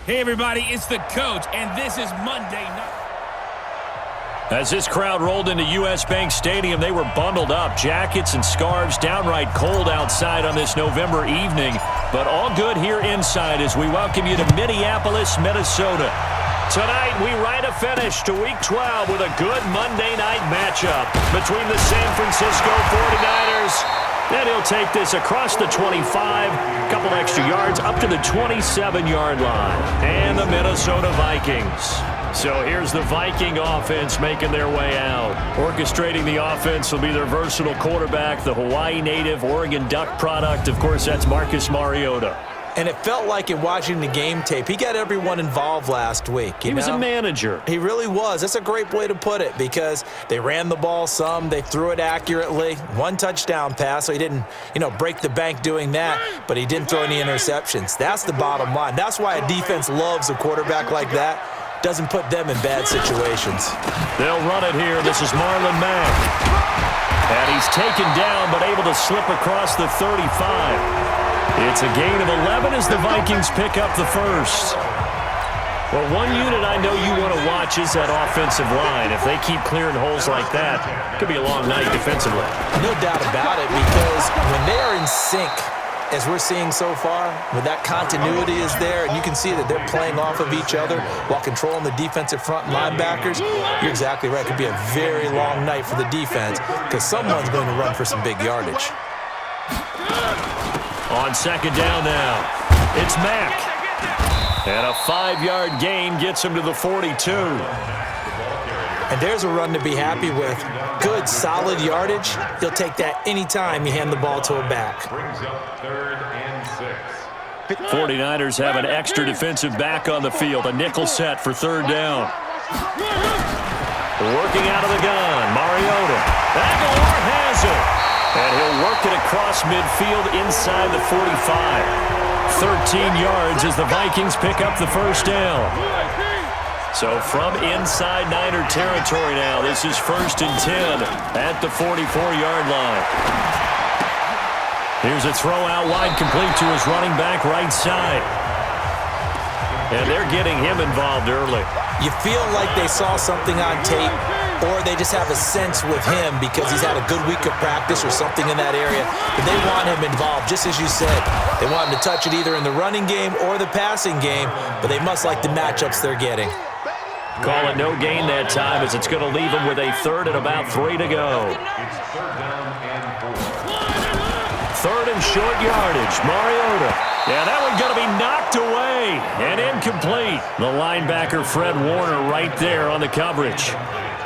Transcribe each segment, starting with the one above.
Hey, everybody, it's the coach, and this is Monday Night. As this crowd rolled into U.S. Bank Stadium, they were bundled up, jackets and scarves, downright cold outside on this November evening. But all good here inside as we welcome you to Minneapolis, Minnesota. Tonight, we write a finish to Week 12 with a good Monday night matchup between the San Francisco 49ers. And he'll take this across the 25, a couple extra yards, up to the 27-yard line. And the Minnesota Vikings. So here's the Viking offense making their way out. Orchestrating the offense will be their versatile quarterback, the Hawaii native, Oregon Duck product. Of course, that's Marcus Mariota. And it felt like in watching the game tape, he got everyone involved last week. He was a manager. He really was. That's a great way to put it because they ran the ball some. They threw it accurately. One touchdown pass, so he didn't, break the bank doing that, but he didn't throw any interceptions. That's the bottom line. That's why a defense loves a quarterback like that. Doesn't put them in bad situations. They'll run it here. This is Marlon Mack. And he's taken down but able to slip across the 35. It's a gain of 11 as the Vikings pick up the first. Well, one unit I know you want to watch is that offensive line. If they keep clearing holes like that, it could be a long night defensively. No doubt about it, because when they are in sync, as we're seeing so far, when that continuity is there, and you can see that they're playing off of each other while controlling the defensive front linebackers, you're exactly right. It could be a very long night for the defense because someone's going to run for some big yardage. On second down now, it's Mack. And a 5-yard gain gets him to the 42. And there's a run to be happy with. Good, solid yardage. He'll take that anytime you hand the ball to a back. 49ers have an extra defensive back on the field. A nickel set for third down. Working out of the gun, Mariota. Aguilar has it. And he'll work it across midfield inside the 45. 13 yards as the Vikings pick up the first down. So from inside Niner territory now, this is 1st and 10 at the 44-yard line. Here's a throw out wide complete to his running back right side. And they're getting him involved early. You feel like they saw something on tape, or they just have a sense with him because he's had a good week of practice or something in that area. But they want him involved, just as you said. They want him to touch it either in the running game or the passing game, but they must like the matchups they're getting. Call it no gain that time as it's going to leave him with a third and about 3 to go. Third and short yardage, Mariota. Yeah, that one's going to be knocked away and incomplete. The linebacker, Fred Warner, right there on the coverage.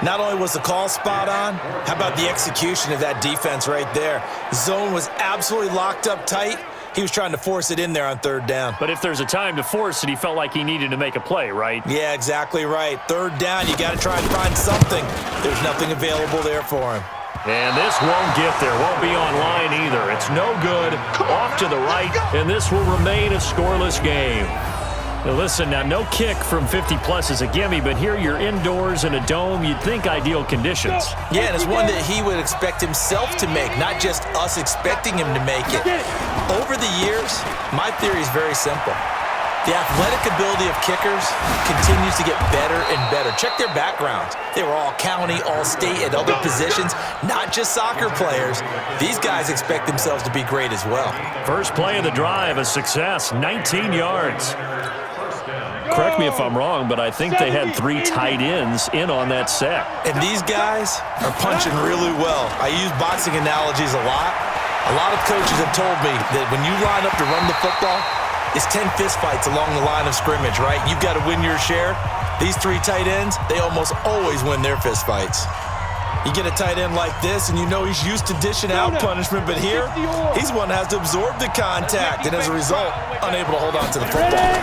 Not only was the call spot on, how about the execution of that defense right there? Zone was absolutely locked up tight. He was trying to force it in there on third down. But if there's a time to force it, he felt like he needed to make a play, right? Yeah, exactly right. Third down, you got to try and find something. There's nothing available there for him. And this won't get there. Won't be online either. It's no good. Off to the right, and this will remain a scoreless game. Now listen, now no kick from 50-plus is a gimme, but here you're indoors in a dome. You'd think ideal conditions. Yeah, and it's one that he would expect himself to make, not just us expecting him to make it. Over the years, my theory is very simple. The athletic ability of kickers continues to get better and better. Check their backgrounds. They were all county, all state, at other positions, not just soccer players. These guys expect themselves to be great as well. First play of the drive, a success, 19 yards. Correct me if I'm wrong, but I think they had 3 tight ends in on that set. And these guys are punching really well. I use boxing analogies a lot. A lot of coaches have told me that when you line up to run the football, it's 10 fistfights along the line of scrimmage, right? You've got to win your share. These 3 tight ends, they almost always win their fistfights. You get a tight end like this, and you know he's used to dishing out punishment, but here, he's one that has to absorb the contact, and as a result, unable to hold on to the football.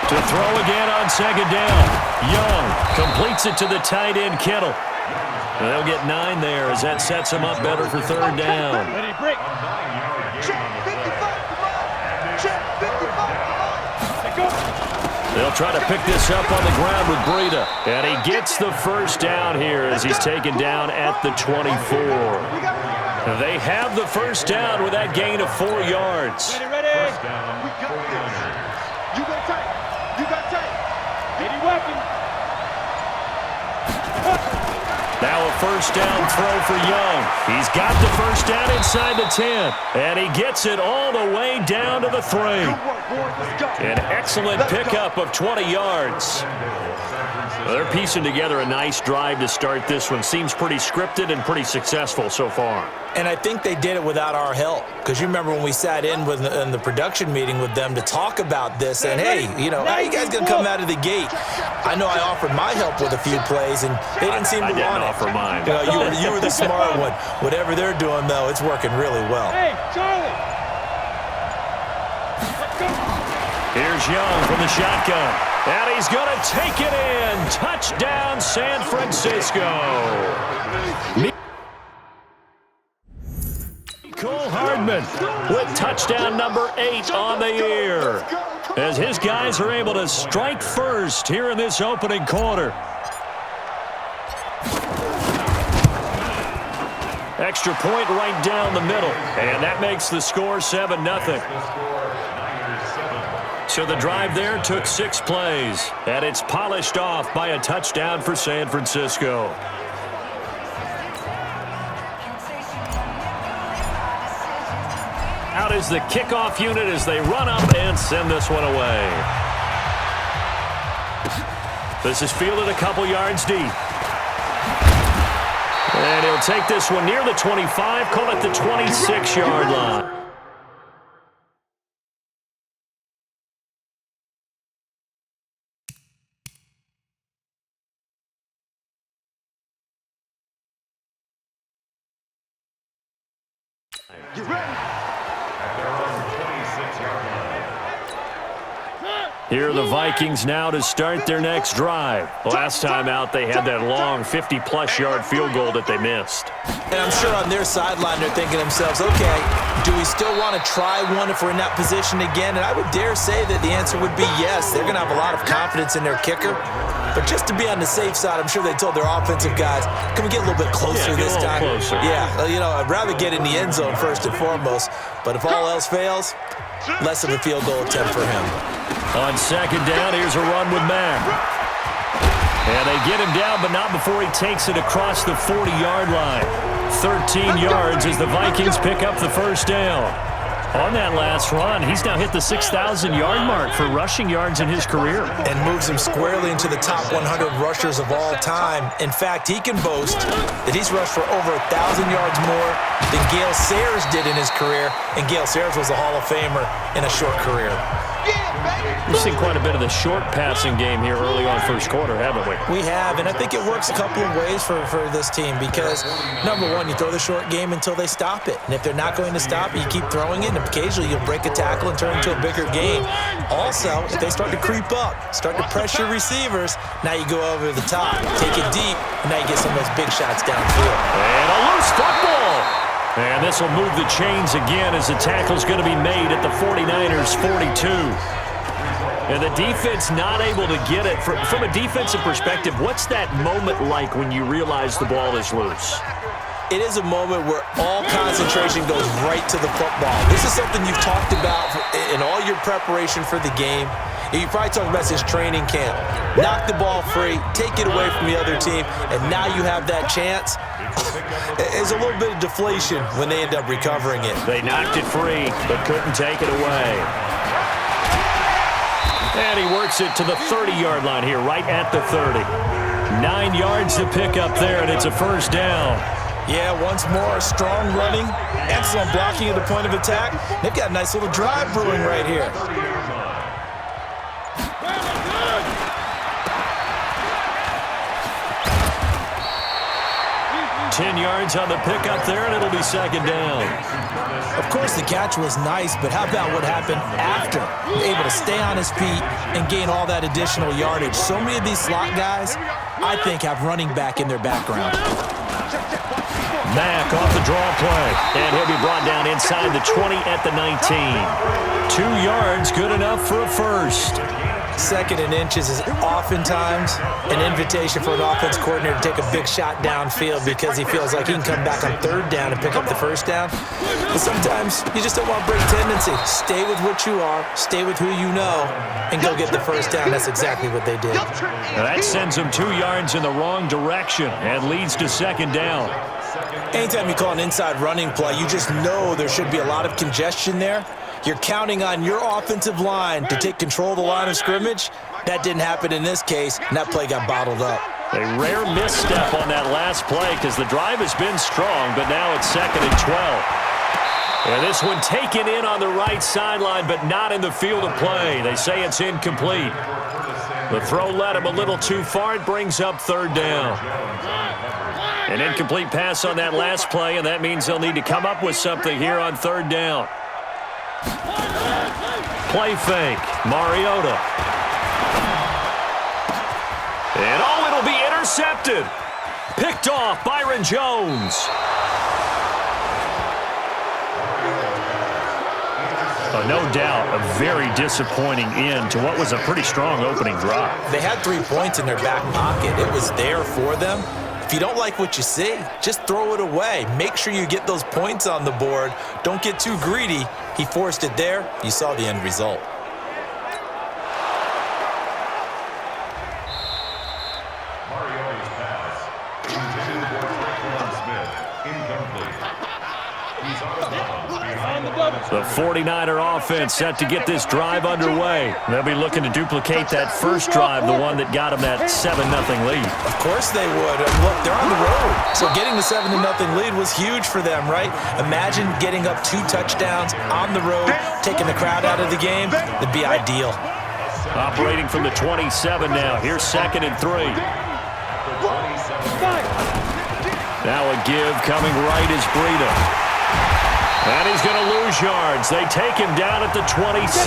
To throw again on second down. Young completes it to the tight end, Kittle. And they'll get 9 there as that sets him up better for third down. They'll try to pick this up on the ground with Breida. And he gets the first down here as he's taken down at the 24. They have the first down with that gain of 4 yards. Ready? You go tight. first down throw for Young. He's got the first down inside the 10, and he gets it all the way down to the 3. An excellent pickup of 20 yards. Well, they're piecing together a nice drive to start this one. Seems pretty scripted and pretty successful so far. And I think they did it without our help. Because you remember when we sat in the production meeting with them to talk about this, and hey, how you guys going to come out of the gate? I know I offered my help with a few plays, and they didn't seem to want it. I didn't offer mine. You were the smart one. Whatever they're doing, though, it's working really well. Hey, Charlie! Here's Young from the shotgun. And he's going to take it in. Touchdown, San Francisco. Cole Hardman with touchdown number 8 on the year, as his guys are able to strike first here in this opening quarter. Extra point right down the middle, and that makes the score 7-0. So the drive there took 6 plays, and it's polished off by a touchdown for San Francisco. Out is the kickoff unit as they run up and send this one away. This is fielded a couple yards deep. And he'll take this one near the 25, call it the 26-yard line. You ready? Here are the Vikings now to start their next drive. Last time out, they had that long 50-plus yard field goal that they missed. And I'm sure on their sideline they're thinking to themselves, okay, do we still want to try one if we're in that position again? And I would dare say that the answer would be yes. They're going to have a lot of confidence in their kicker. But just to be on the safe side, I'm sure they told their offensive guys, can we get a little bit closer this time? Closer. Yeah, I'd rather get in the end zone first and foremost. But if all else fails, less of a field goal attempt for him. On second down, here's a run with Mack. And they get him down, but not before he takes it across the 40-yard line. 13 yards as the Vikings pick up the first down. On that last run, he's now hit the 6,000-yard mark for rushing yards in his career. And moves him squarely into the top 100 rushers of all time. In fact, he can boast that he's rushed for over 1,000 yards more than Gale Sayers did in his career. And Gale Sayers was a Hall of Famer in a short career. We've seen quite a bit of the short passing game here early on first quarter, haven't we? We have, and I think it works a couple of ways for this team because, number one, you throw the short game until they stop it. And if they're not going to stop it, you keep throwing it, and occasionally you'll break a tackle and turn it into a bigger game. Also, if they start to creep up, start to pressure receivers, now you go over the top, take it deep, and now you get some of those big shots downfield. And a loose football. And this will move the chains again as the tackle's going to be made at the 49ers' 42. And the defense not able to get it. From a defensive perspective, what's that moment like when you realize the ball is loose? It is a moment where all concentration goes right to the football. This is something you've talked about in all your preparation for the game. You probably talked about this training camp. Knock the ball free, take it away from the other team, and now you have that chance. There's a little bit of deflation when they end up recovering it. They knocked it free, but couldn't take it away. And he works it to the 30-yard line here, right at the 30. 9 yards to pick up there, and it's a first down. Yeah, once more, strong running, excellent blocking at the point of attack. They've got a nice little drive brewing right here. Ten yards on the pickup there, and it'll be second down. Of course, the catch was nice, but how about what happened after? Able to stay on his feet and gain all that additional yardage. So many of these slot guys, I think, have running back in their background. Mack off the draw play, and he'll be brought down inside the 20 at the 19. 2 yards, good enough for a first. Second and inches is oftentimes an invitation for an offense coordinator to take a big shot downfield because he feels like he can come back on third down and pick up the first down. But sometimes you just don't want to break tendency. Stay with what you are, stay with who you know, and go get the first down. That's exactly what they did. Now that sends them 2 yards in the wrong direction and leads to second down. Anytime you call an inside running play, you just know there should be a lot of congestion there. You're counting on your offensive line to take control of the line of scrimmage. That didn't happen in this case, and that play got bottled up. A rare misstep on that last play because the drive has been strong, but now it's second and 12. And this one taken in on the right sideline, but not in the field of play. They say it's incomplete. The throw led him a little too far. It brings up third down. An incomplete pass on that last play, and that means they'll need to come up with something here on third down. Play fake, Mariota. And it'll be intercepted. Picked off, Byron Jones. No doubt a very disappointing end to what was a pretty strong opening drive. They had 3 points in their back pocket. It was there for them. If you don't like what you see, just throw it away. Make sure you get those points on the board. Don't get too greedy. He forced it there. You saw the end result. Mariota's pass. Intended for Tre'Quan Smith. Incomplete. He's on the bounce behind the line. The 49er offense set to get this drive underway. They'll be looking to duplicate that first drive, the one that got them that 7-0 lead. Of course they would. And look, they're on the road. So getting the 7-0 lead was huge for them, right? Imagine getting up 2 touchdowns on the road, taking the crowd out of the game. That'd be ideal. Operating from the 27 now. Here's second and 3. Now a give coming right is Breida. And he's going to lose yards. They take him down at the 26.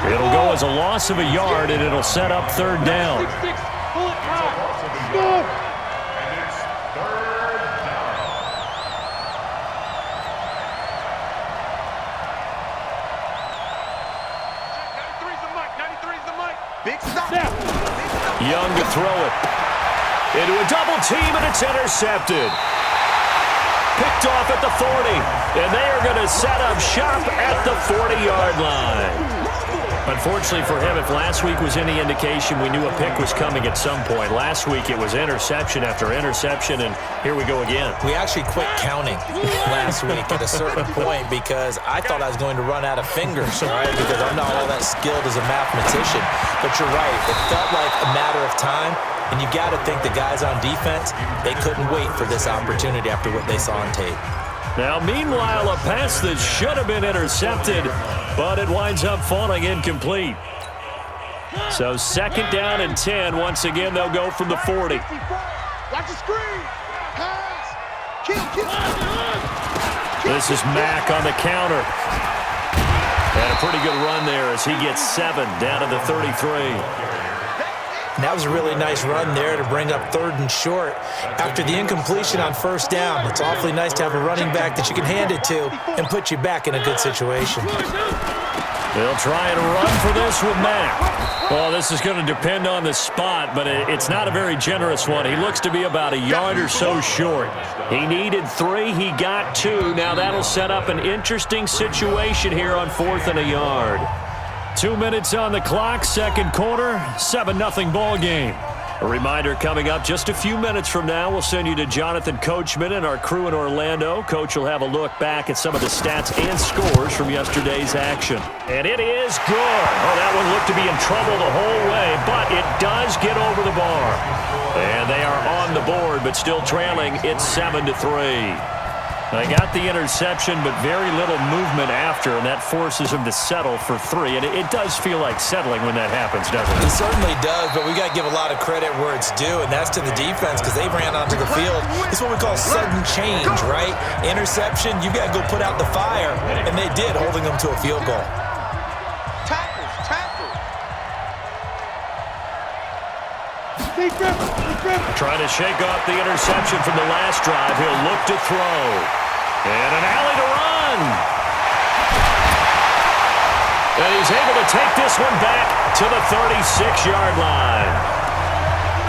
It'll go as a loss of a yard, and it'll set up third down. And it's third down. Big stop. Young to throw it. Into a double team, and it's intercepted. Picked off at the 40, and they are going to set up shop at the 40-yard line. Unfortunately for him, if last week was any indication, we knew a pick was coming at some point. Last week it was interception after interception, and here we go again. We actually quit counting last week at a certain point because I thought I was going to run out of fingers, right? Because I'm not all that skilled as a mathematician. But you're right. It felt like a matter of time. And you got to think the guys on defense, they couldn't wait for this opportunity after what they saw on tape. Now, meanwhile, a pass that should have been intercepted, but it winds up falling incomplete. So second down and 10. Once again, they'll go from the 40. Watch the screen. Pass. Kill. This is Mack on the counter. And a pretty good run there as he gets 7 down to the 33. And that was a really nice run there to bring up third and short. After the incompletion on first down, it's awfully nice to have a running back that you can hand it to and put you back in a good situation. They'll try and run for this with Mack. Well, this is going to depend on the spot, but it's not a very generous one. He looks to be about a yard or so short. He needed 3. He got 2. Now that'll set up an interesting situation here on 4th and a yard. 2 minutes on the clock, second quarter, 7-0 ball game. A reminder coming up just a few minutes from now, we'll send you to Jonathan Coachman and our crew in Orlando. Coach will have a look back at some of the stats and scores from yesterday's action. And it is good. Oh, that one looked to be in trouble the whole way, but it does get over the bar. And they are on the board, but still trailing. It's 7-3. They got the interception, but very little movement after, and that forces them to settle for 3. And it does feel like settling when that happens, doesn't it? It certainly does, but we got to give a lot of credit where it's due, and that's to the defense because they ran onto the field. It's what we call sudden change, right? Interception, you got to go put out the fire, and they did, holding them to a field goal. Trying to shake off the interception from the last drive. He'll look to throw. And an alley to run. And he's able to take this one back to the 36-yard line.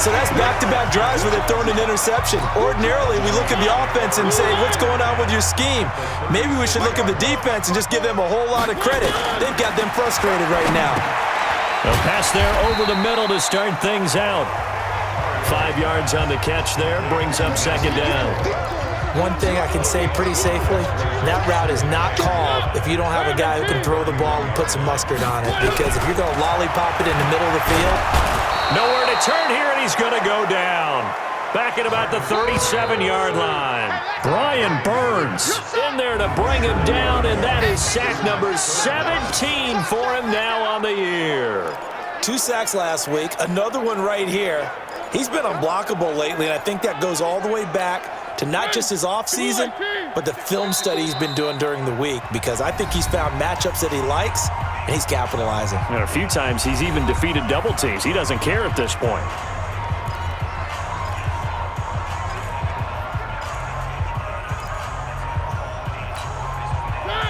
So that's back-to-back drives where they're throwing an interception. Ordinarily, we look at the offense and say, what's going on with your scheme? Maybe we should look at the defense and just give them a whole lot of credit. They've got them frustrated right now. A pass there over the middle to start things out. 5 yards on the catch there, brings up second down. One thing I can say pretty safely, that route is not called if you don't have a guy who can throw the ball and put some mustard on it. Because if you're going to lollipop it in the middle of the field. Nowhere to turn here, and he's going to go down. Back at about the 37-yard line. Brian Burns in there to bring him down, and that is sack number 17 for him now on the year. 2 sacks last week, another one right here. He's been unblockable lately, and I think that goes all the way back to not just his offseason, but the film study he's been doing during the week, because I think he's found matchups that he likes, and he's capitalizing. And a few times he's even defeated double teams. He doesn't care at this point.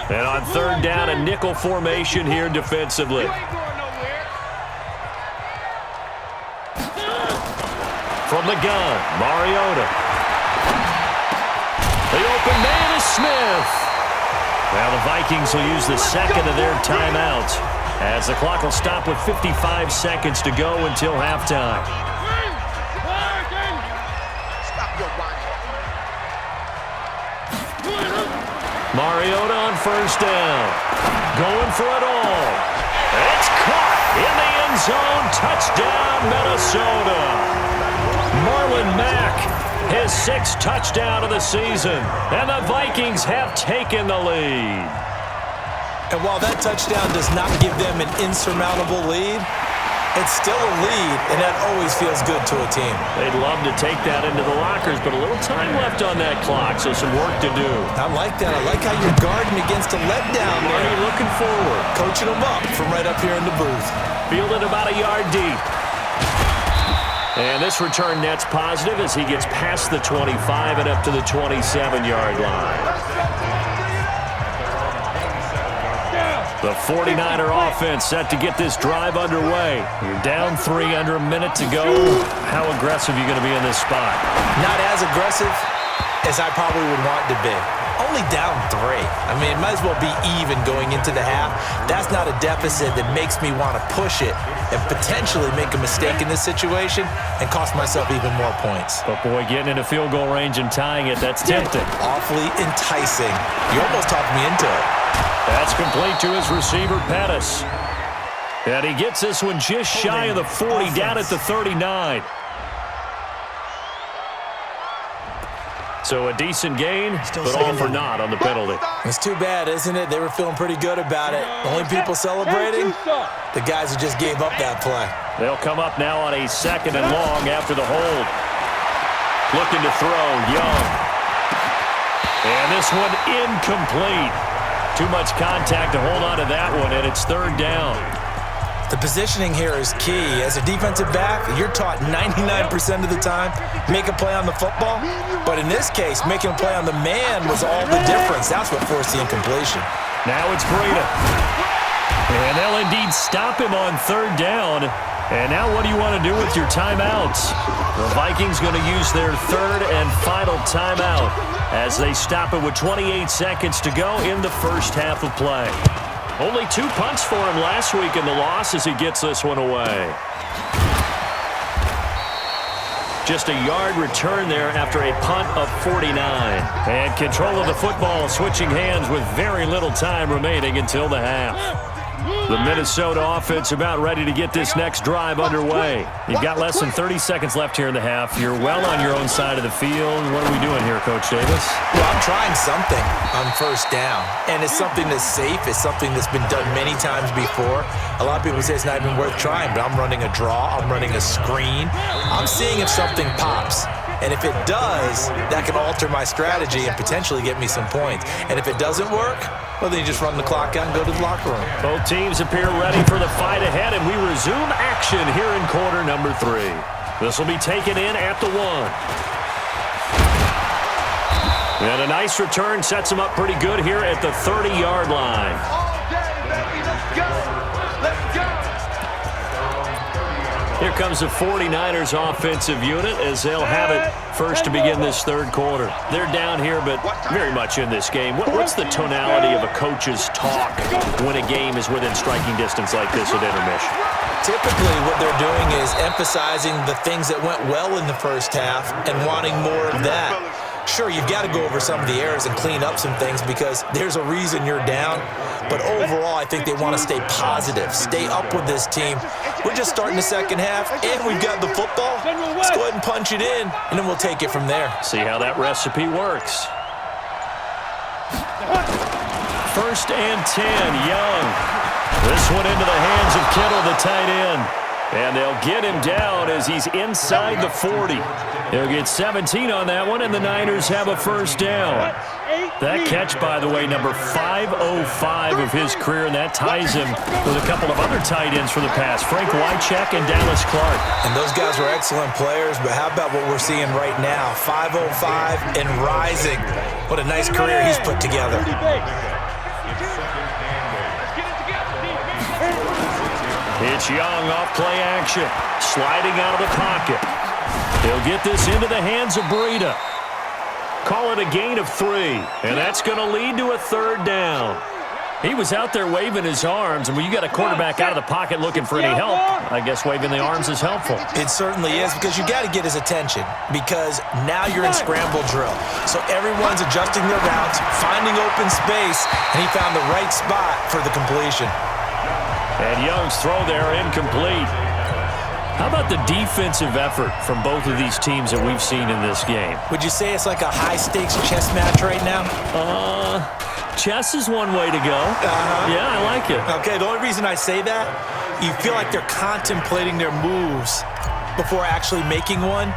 And on third down, a nickel formation here defensively. From the gun, Mariota. The open man is Smith. Now the Vikings will use the second of their timeouts as the clock will stop with 55 seconds to go until halftime. Mariota on first down. Going for it all. It's caught in the end zone. Touchdown, Minnesota. Marlon Mack, his 6th touchdown of the season. And the Vikings have taken the lead. And while that touchdown does not give them an insurmountable lead, it's still a lead, and that always feels good to a team. They'd love to take that into the lockers, but a little time left on that clock, so some work to do. I like that. I like how you're guarding against a letdown there. Are you looking forward? Coaching them up from right up here in the booth. Fielded about a yard deep. And this return net's positive as he gets past the 25 and up to the 27-yard line. The 49er offense set to get this drive underway. You're down 3 under a minute to go. How aggressive are you going to be in this spot? Not as aggressive as I probably would want to be. Only down 3. I mean, it might as well be even going into the half. That's not a deficit that makes me want to push it and potentially make a mistake in this situation and cost myself even more points. But, boy, getting into field goal range and tying it, that's tempting. Awfully enticing. You almost talked me into it. That's complete to his receiver, Pettis. And he gets this one just shy of the 40, down at the 39. So a decent gain, but all for naught on the penalty. It's too bad, isn't it? They were feeling pretty good about it. Only people celebrating, the guys who just gave up that play. They'll come up now on a 2nd and long after the hold. Looking to throw, Young. And this one incomplete. Too much contact to hold on to that one, and it's 3rd down. The positioning here is key. As a defensive back, you're taught 99% of the time, make a play on the football. But in this case, making a play on the man was all the difference. That's what forced the incompletion. Now it's Breida. And they'll indeed stop him on 3rd down. And now what do you want to do with your timeouts? The Vikings going to use their 3rd and final timeout as they stop it with 28 seconds to go in the first half of play. Only 2 punts for him last week in the loss as he gets this one away. Just a yard return there after a punt of 49. And control of the football switching hands with very little time remaining until the half. The Minnesota offense about ready to get this next drive underway. You've got less than 30 seconds left here in the half. You're well on your own side of the field. What are we doing here, Coach Davis? Well, I'm trying something on first down, and it's something that's safe. It's something that's been done many times before. A lot of people say it's not even worth trying, but I'm running a draw. I'm running a screen. I'm seeing if something pops. And if it does, that can alter my strategy and potentially get me some points. And if it doesn't work, well, then you just run the clock out and go to the locker room. Both teams appear ready for the fight ahead, and we resume action here in quarter number 3. This will be taken in at the 1. And a nice return sets him up pretty good here at the 30-yard line. All day, baby, let's go. comes the 49ers offensive unit as they'll have it first to begin this third quarter. They're down here, but very much in this game. What's the tonality of a coach's talk when a game is within striking distance like this at intermission? Typically, what they're doing is emphasizing the things that went well in the first half and wanting more of that. Sure, you've got to go over some of the errors and clean up some things because there's a reason you're down. But overall, I think they want to stay positive, stay up with this team. We're just starting the second half, and we've got the football. Let's go ahead and punch it in, and then we'll take it from there. See how that recipe works. 1st and 10, Young. This one into the hands of Kittle, the tight end. And they'll get him down as he's inside the 40. He'll get 17 on that one, and the Niners have a first down. That catch, by the way, number 505 of his career, and that ties him with a couple of other tight ends for the pass, Frank Wycheck and Dallas Clark. And those guys are excellent players, but how about what we're seeing right now? 505 and rising. What a nice career he's put together. It's Young off play action, sliding out of the pocket. He'll get this into the hands of Breida. Call it a gain of 3, and that's going to lead to a third down. He was out there waving his arms, and when you got a quarterback out of the pocket looking for any help, I guess waving the arms is helpful. It certainly is, because you got to get his attention, because now you're in scramble drill. So everyone's adjusting their routes, finding open space, and he found the right spot for the completion. And Young's throw there incomplete. How about the defensive effort from both of these teams that we've seen in this game? Would you say it's like a high-stakes chess match right now? Chess is one way to go. Yeah, I like it. Okay, the only reason I say that, you feel like they're contemplating their moves before actually making one,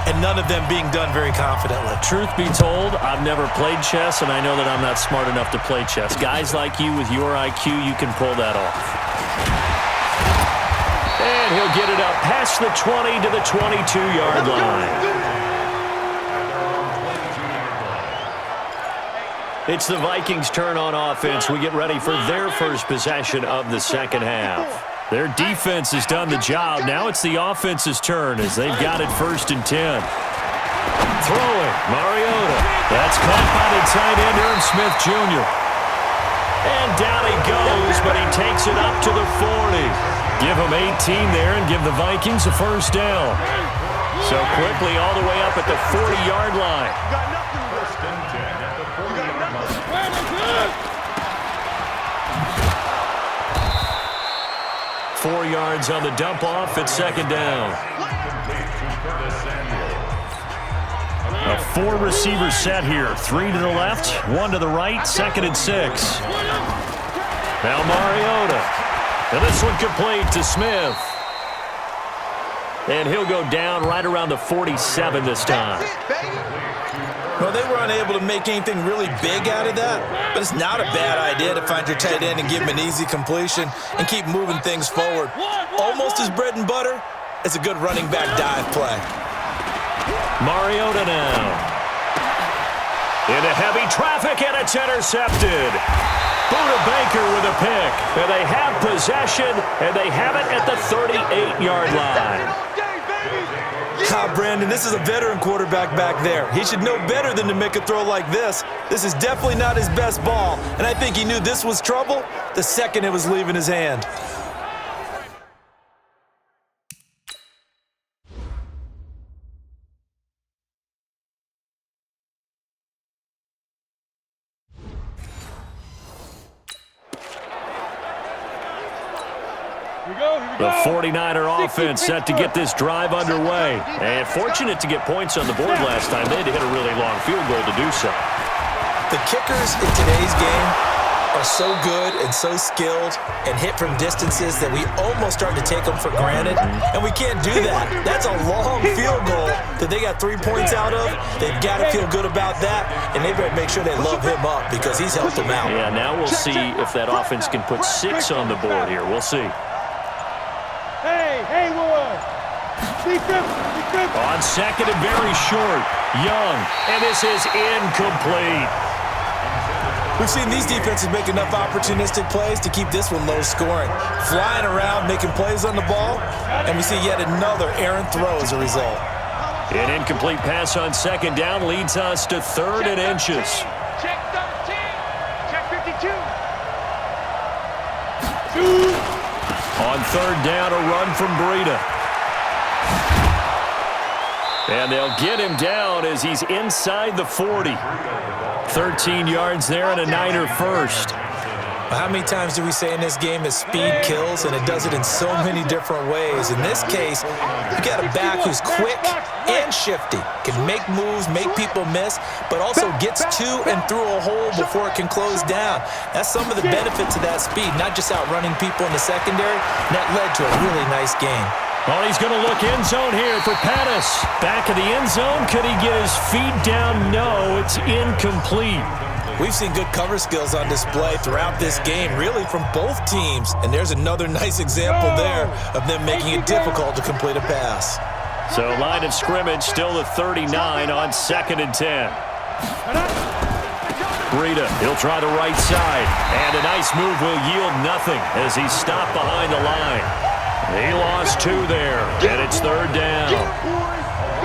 and none of them being done very confidently. Truth be told, I've never played chess, and I know that I'm not smart enough to play chess. Guys like you with your IQ, you can pull that off. And he'll get it up past the 20 to the 22-yard line. It's the Vikings' turn on offense. We get ready for their first possession of the second half. Their defense has done the job. Now it's the offense's turn as they've got it 1st and 10. Throwing, Mariota. That's caught by the tight end, Aaron Smith Jr. And down he goes, but he takes it up to the 40. Give him 18 there and give the Vikings a first down. So quickly all the way up at the 40-yard line. 1st and 10 at the 40-yard line. 4 yards on the dump off at 2nd down. A 4-receiver set here. 3 to the left, 1 to the right, 2nd and 6. Now Mariota. And this one complete to Smith. And he'll go down right around the 47 this time. Well, they were unable to make anything really big out of that, but it's not a bad idea to find your tight end and give him an easy completion and keep moving things forward. Almost as bread and butter as a good running back dive play. Mariota now. Into heavy traffic, and it's intercepted. Buda Baker with a pick. And they have possession, and they have it at the 38-yard line. Brandon, this is a veteran quarterback back there. He should know better than to make a throw like this. This is definitely not his best ball, and I think he knew this was trouble the second it was leaving his hand. The 49er offense set to get this drive underway. And fortunate to get points on the board last time. They had to hit a really long field goal to do so. The kickers in today's game are so good and so skilled and hit from distances that we almost start to take them for granted. And we can't do that. That's a long field goal that they got 3 points out of. They've got to feel good about that, and they better make sure they love him up because he's helped them out. Yeah, now we'll see if that offense can put 6 on the board here. We'll see. On 2nd and very short, Young, and this is incomplete. We've seen these defenses make enough opportunistic plays to keep this one low scoring. Flying around, making plays on the ball, and we see yet another errant throw as a result. An incomplete pass on second down leads us to 3rd and inches. Check 13. Check 52. On 3rd down, a run from Breida. And they'll get him down as he's inside the 40. 13 yards there and a Niner first. How many times do we say in this game that speed kills, and it does it in so many different ways? In this case, you got a back who's quick and shifty, can make moves, make people miss, but also gets to and through a hole before it can close down. That's some of the benefits of that speed, not just outrunning people in the secondary, and that led to a really nice game. Well, he's going to look end zone here for Pettis. Back of the end zone. Could he get his feet down? No, it's incomplete. We've seen good cover skills on display throughout this game, really from both teams. And there's another nice example there of them making it difficult to complete a pass. So line of scrimmage still at 39 on 2nd and 10. Breida, he'll try the right side. And a nice move will yield nothing as he's stopped behind the line. He lost 2 there, and it's 3rd down.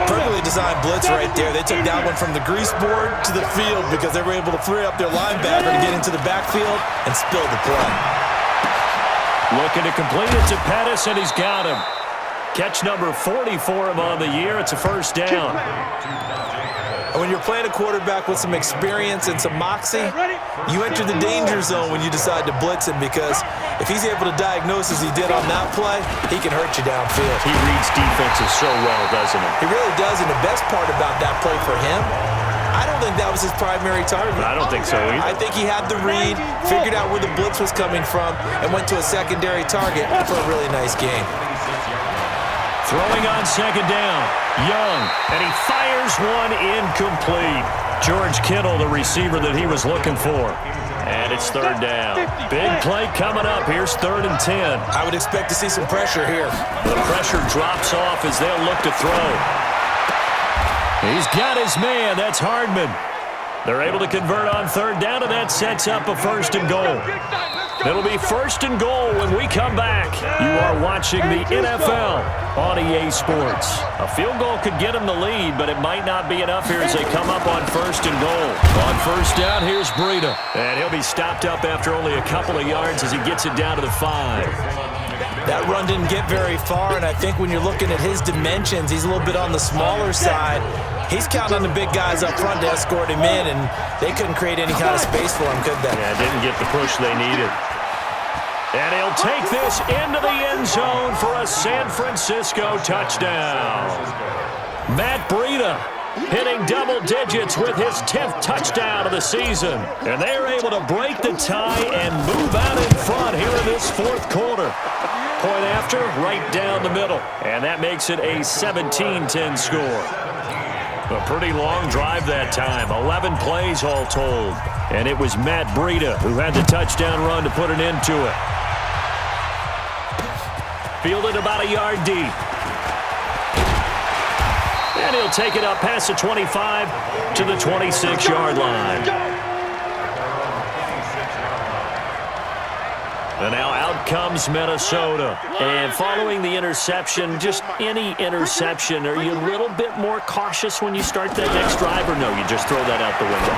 Perfectly designed blitz right there. They took that one from the grease board to the field because they were able to free up their linebacker to get into the backfield and spill the play. Looking to complete it to Pettis, and he's got him. Catch number 40 for him on the year. It's a 1st down. When you're playing a quarterback with some experience and some moxie, you enter the danger zone when you decide to blitz him, because if he's able to diagnose as he did on that play, he can hurt you downfield. He reads defenses so well, doesn't he? He really does, and the best part about that play for him, I don't think that was his primary target. I don't think so either. I think he had the read, figured out where the blitz was coming from, and went to a secondary target for a really nice game. Throwing on 2nd down, Young, and he fires one incomplete. George Kittle, the receiver that he was looking for. And it's 3rd down. Big play coming up. Here's 3rd and 10. I would expect to see some pressure here. The pressure drops off as they'll look to throw. He's got his man. That's Hardman. They're able to convert on 3rd down, and that sets up a 1st and goal. It'll be 1st and goal when we come back. You are watching the NFL on EA Sports. A field goal could get them the lead, but it might not be enough here as they come up on 1st and goal. On 1st down, here's Breida. And he'll be stopped up after only a couple of yards as he gets it down to the 5. That run didn't get very far, and I think when you're looking at his dimensions, he's a little bit on the smaller side. He's counting on the big guys up front to escort him in, and they couldn't create any kind of space for him, could they? Yeah, didn't get the push they needed. And he'll take this into the end zone for a San Francisco touchdown. Matt Breida hitting double digits with his 10th touchdown of the season. And they are able to break the tie and move out in front here in this 4th quarter. Point after, right down the middle. And that makes it a 17-10 score. A pretty long drive that time, 11 plays all told. And it was Matt Breida who had the touchdown run to put an end to it. Fielded about a yard deep. And he'll take it up past the 25 to the 26-yard line. And now out comes Minnesota. And following the interception, just any interception, are you a little bit more cautious when you start that next drive, or no, you just throw that out the window?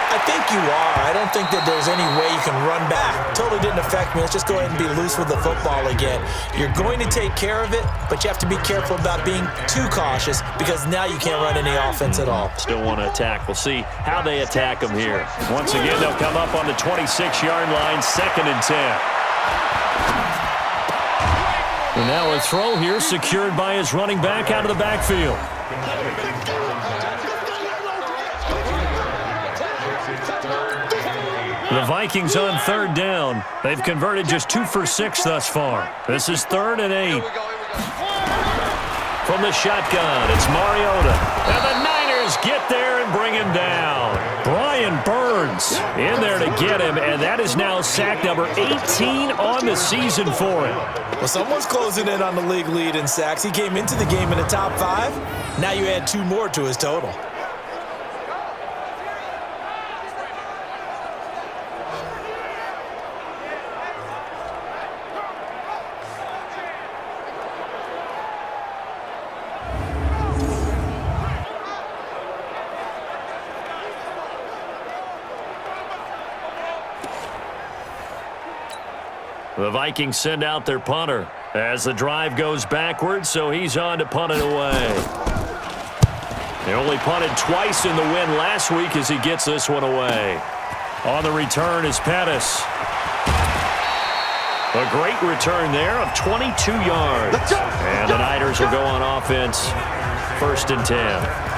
I think you are. I don't think that there's any way you can run back. Totally didn't affect me. Let's just go ahead and be loose with the football again. You're going to take care of it, but you have to be careful about being too cautious, because now you can't run any offense at all. Still want to attack. We'll see how they attack them here. Once again, they'll come up on the 26-yard line, 2nd and 10. And now a throw here secured by his running back out of the backfield. The Vikings on 3rd down. They've converted just 2 for 6 thus far. This is 3rd and 8. From the shotgun, it's Mariota. And the Niners get there and bring him down. Brian Burns in there to get him, and that is now sack number 18 on the season for him. Well, someone's closing in on the league lead in sacks. He came into the game in the top 5. Now you add 2 more to his total. The Vikings send out their punter as the drive goes backwards, so he's on to punt it away. They only punted twice in the win last week as he gets this one away. On the return is Pettis. A great return there of 22 yards. And the Niners will go on offense, 1st and 10.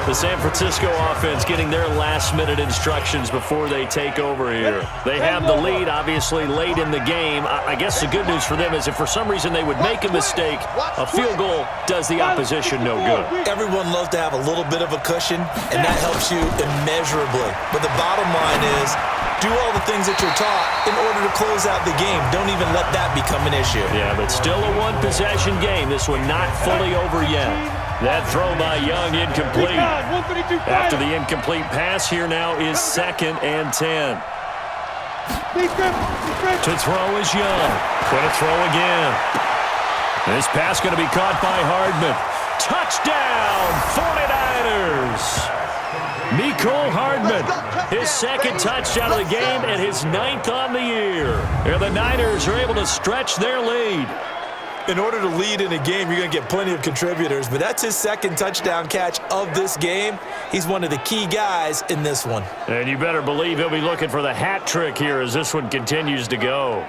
The San Francisco offense getting their last-minute instructions before they take over here. They have the lead, obviously, late in the game. I guess the good news for them is if for some reason they would make a mistake, a field goal does the opposition no good. Everyone loves to have a little bit of a cushion, and that helps you immeasurably. But the bottom line is, do all the things that you're taught in order to close out the game. Don't even let that become an issue. Yeah, but still a one-possession game. This one not fully over yet. That throw by Young incomplete. After the incomplete pass, here now is 2nd and 10. To throw is Young. Going to throw again. This pass going to be caught by Hardman. Touchdown, 49ers. Mecole Hardman, his 2nd touchdown of the game and his 9th on the year. And the Niners are able to stretch their lead. In order to lead in a game, you're going to get plenty of contributors, but that's his 2nd touchdown catch of this game. He's one of the key guys in this one. And you better believe he'll be looking for the hat trick here as this one continues to go.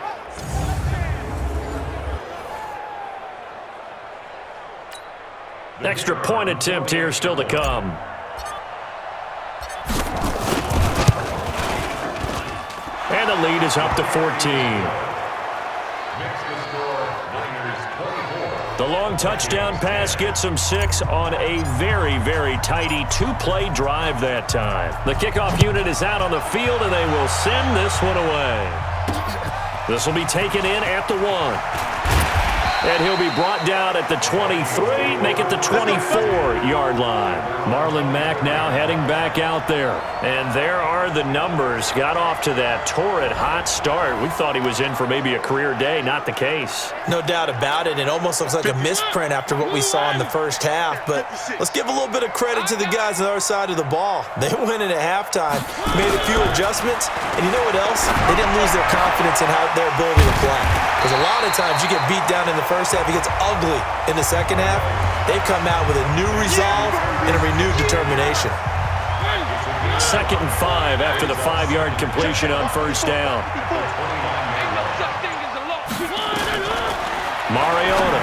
Extra point attempt here still to come. And the lead is up to 14. The long touchdown pass gets them 6 on a very, very tidy 2-play drive that time. The kickoff unit is out on the field, and they will send this one away. This will be taken in at the 1. And he'll be brought down at the 23, make it the 24-yard line. Marlon Mack now heading back out there. And there are the numbers. Got off to that torrid hot start. We thought he was in for maybe a career day. Not the case. No doubt about it. It almost looks like a misprint after what we saw in the first half. But let's give a little bit of credit to the guys on the other side of the ball. They went in at halftime, made a few adjustments, and you know what else? They didn't lose their confidence in their ability to play. Because a lot of times you get beat down in the first half, it gets ugly in the second half. They've come out with a new resolve and a renewed determination. 2nd and 5 after the 5-yard completion on 1st down. Mariota.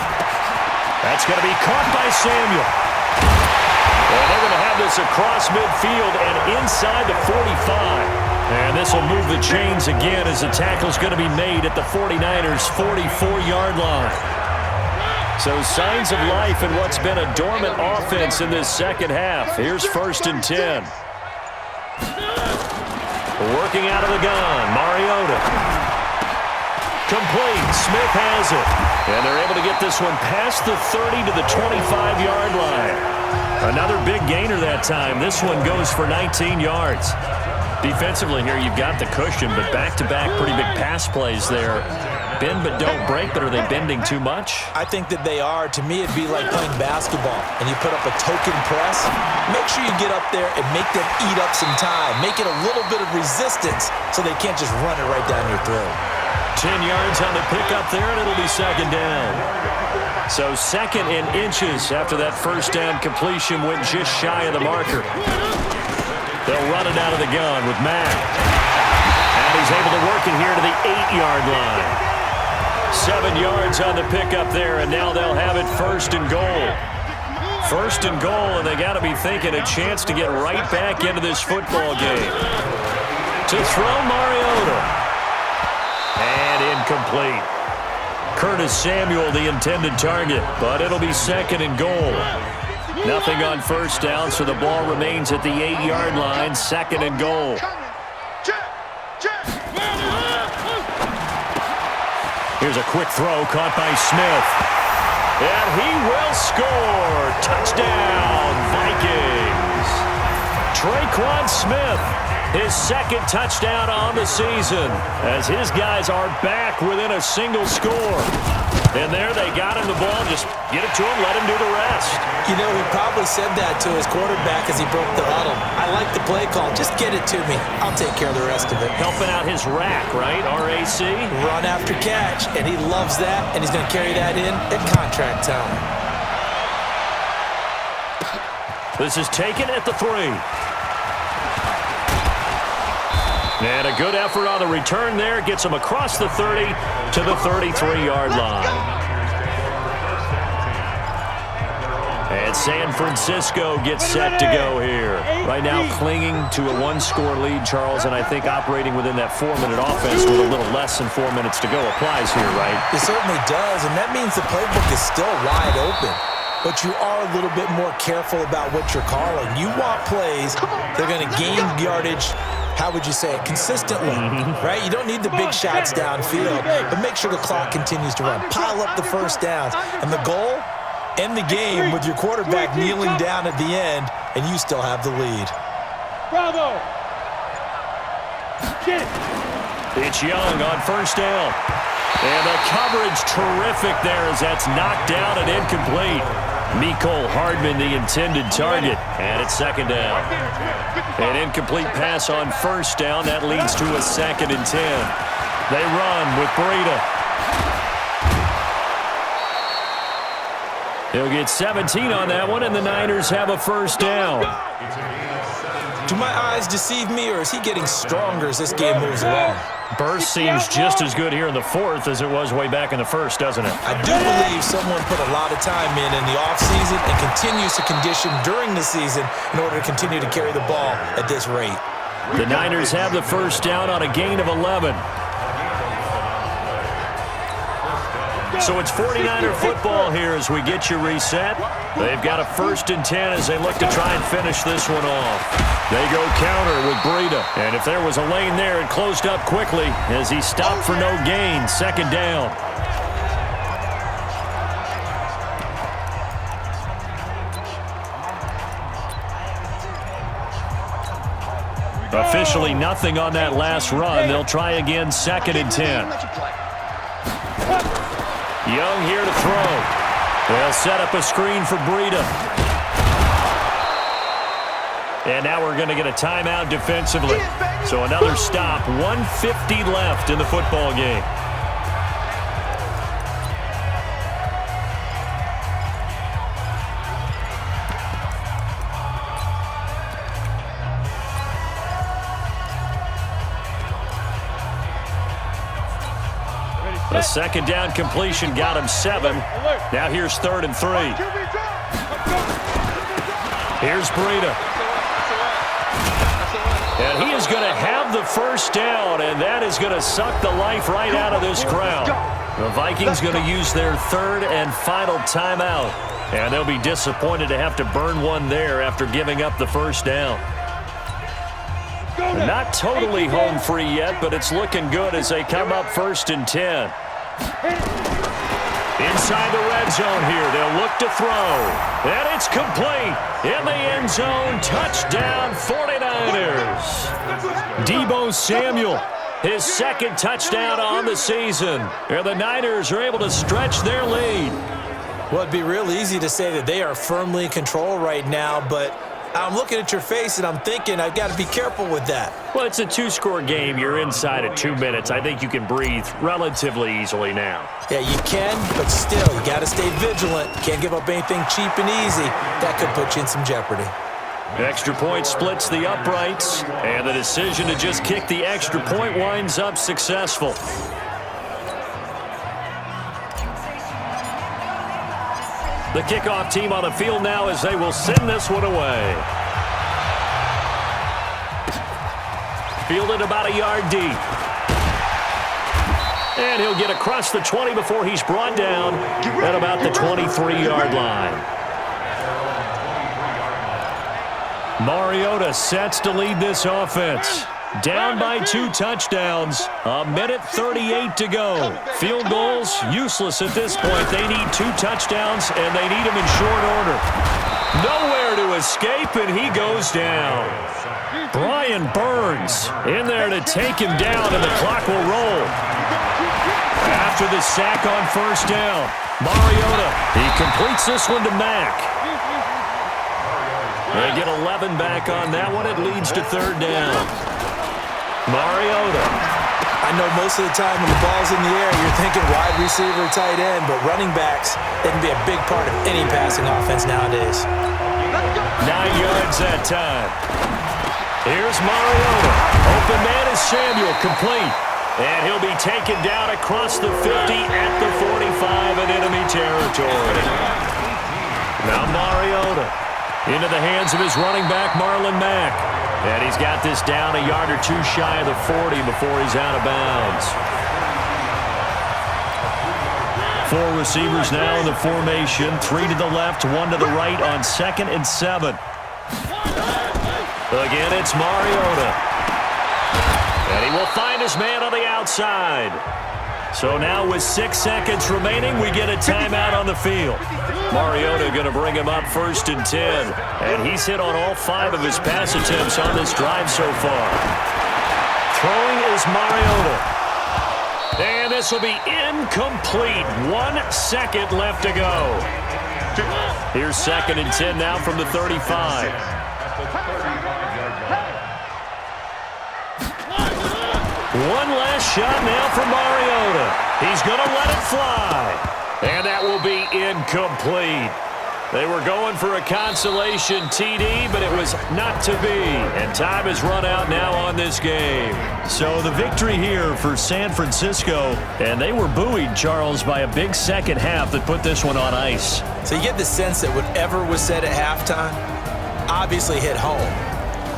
That's going to be caught by Samuel. Well, they're going to have this across midfield and inside the 45. And this will move the chains again as the tackle's going to be made at the 49ers' 44-yard line. So signs of life in what's been a dormant offense in this second half. Here's 1st and 10. Working out of the gun, Mariota. Complete, Smith has it. And they're able to get this one past the 30 to the 25-yard line. Another big gainer that time. This one goes for 19 yards. Defensively here, you've got the cushion, but back-to-back pretty big pass plays there. Bend but don't break, but are they bending too much? I think that they are. To me, it'd be like playing basketball, and you put up a token press. Make sure you get up there and make them eat up some time. Make it a little bit of resistance so they can't just run it right down your throat. 10 yards on the pickup there, and it'll be 2nd down. So 2nd and inches after that 1st down completion went just shy of the marker. They'll run it out of the gun with Mack. And he's able to work it here to the 8-yard line. 7 yards on the pickup there, and now they'll have it 1st and goal. 1st and goal, and they got to be thinking a chance to get right back into this football game. To throw Mariota. And incomplete. Curtis Samuel, the intended target, but it'll be 2nd and goal. Nothing on 1st down, so the ball remains at the 8-yard line, 2nd and goal. Here's a quick throw caught by Smith. And he will score. Touchdown, Vikings. Tre'Quan Smith, his 2nd touchdown on the season, as his guys are back within a single score. And there they got him the ball. Just get it to him, let him do the rest. You know, he probably said that to his quarterback as he broke the huddle. I like the play call. Just get it to me. I'll take care of the rest of it. Helping out his rack, right? RAC. Run after catch, and he loves that, and he's going to carry that in at contract time. This is taken at the 3. And a good effort on the return there. Gets him across the 30 to the 33-yard line. And San Francisco gets set to go here. Right now clinging to a 1-score lead, Charles, and I think operating within that 4-minute offense with a little less than 4 minutes to go applies here, right? It certainly does, and that means the playbook is still wide open. But you are a little bit more careful about what you're calling. You want plays that are going to gain yardage, how would you say it, consistently, right? You don't need the big shots downfield, but make sure the clock continues to run. Pile up the first downs. And the goal, end the game with your quarterback kneeling down at the end, and you still have the lead. Bravo! Get it! It's Young on first down. And the coverage terrific there as that's knocked down and incomplete. Mecole Hardman, the intended target, and it's second down. An incomplete pass on first down. That leads to a 2nd and 10. They run with Breida. He'll get 17 on that one, and the Niners have a first down. Do my eyes deceive me, or is he getting stronger as this game moves along? Burst seems just as good here in the 4th as it was way back in the 1st, doesn't it? I do believe someone put a lot of time in the offseason and continues to condition during the season in order to continue to carry the ball at this rate. The Niners have the first down on a gain of 11. So it's 49er football here as we get you reset. They've got a 1st and 10 as they look to try and finish this one off. They go counter with Breida. And if there was a lane there, it closed up quickly as he stopped for no gain. 2nd down. Officially nothing on that last run. They'll try again, 2nd and 10. Young here to throw. They'll set up a screen for Breida. And now we're going to get a timeout defensively. So another stop. 1:50 left in the football game. A 2nd down completion got him 7. Now here's 3rd and 3. Here's Breida. And he is going to have the first down, and that is going to suck the life right out of this crowd. The Vikings going to use their 3rd and final timeout, and they'll be disappointed to have to burn one there after giving up the first down. Not totally home free yet, but it's looking good as they come up 1st and 10. Inside the red zone here, they'll look to throw. And it's complete. In the end zone, touchdown 49ers. Deebo Samuel, his 2nd touchdown on the season. And the Niners are able to stretch their lead. Well, it'd be real easy to say that they are firmly in control right now, but I'm looking at your face and I'm thinking I've got to be careful with that. Well, it's a 2-score game. You're inside at 2 minutes. I think you can breathe relatively easy now. Yeah, you can, but still, you got to stay vigilant. Can't give up anything cheap and easy. That could put you in some jeopardy. Extra point splits the uprights, and the decision to just kick the extra point winds up successful. The kickoff team on the field now as they will send this one away. Fielded about a yard deep. And he'll get across the 20 before he's brought down at about the 23-yard line. Mariota sets to lead this offense. Down by 2 touchdowns. 1:38 to go. Field goals, useless at this point. They need 2 touchdowns, and they need them in short order. Nowhere to escape, and he goes down. Brian Burns in there to take him down, and the clock will roll. After the sack on first down, Mariota, he completes this one to Mack. They get 11 back on that one. It leads to third down. Mariota. I know most of the time when the ball's in the air, you're thinking wide receiver, tight end, but running backs, they can be a big part of any passing offense nowadays. 9 yards that time. Here's Mariota. Open man is Samuel, complete. And he'll be taken down across the 50 at the 45 in enemy territory. Now Mariota into the hands of his running back, Marlon Mack. And he's got this down a yard or two shy of the 40 before he's out of bounds. 4 receivers now in the formation. 3 to the left, 1 to the right on 2nd and 7. Again, it's Mariota. And he will find his man on the outside. So now with 6 seconds remaining, we get a timeout on the field. Mariota going to bring him up 1st and 10. And he's hit on all 5 of his pass attempts on this drive so far. Throwing is Mariota. And this will be incomplete. 1 second left to go. Here's 2nd and 10 now from the 35. One last shot now from Mariota. He's going to let it fly. And that will be incomplete. They were going for a consolation TD, but it was not to be. And time has run out now on this game. So the victory here for San Francisco. And they were buoyed, Charles, by a big second half that put this one on ice. So you get the sense that whatever was said at halftime obviously hit home.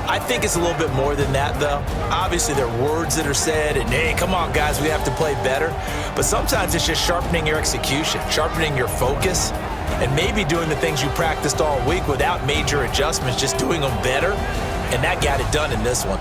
I think it's a little bit more than that, though. Obviously, there are words that are said, and, hey, come on, guys, we have to play better. But sometimes it's just sharpening your execution, sharpening your focus, and maybe doing the things you practiced all week without major adjustments, just doing them better. And that got it done in this one.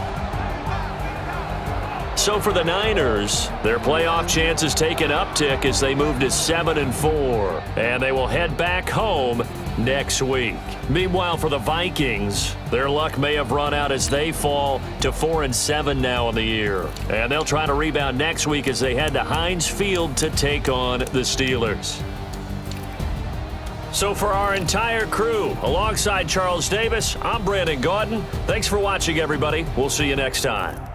So for the Niners, their playoff chances take an uptick as they move to 7-4. And they will head back home next week. Meanwhile, for the Vikings, their luck may have run out as they fall to 4-7 now in the year. And they'll try to rebound next week as they head to Heinz Field to take on the Steelers. So for our entire crew, alongside Charles Davis, I'm Brandon Gaudin. Thanks for watching, everybody. We'll see you next time.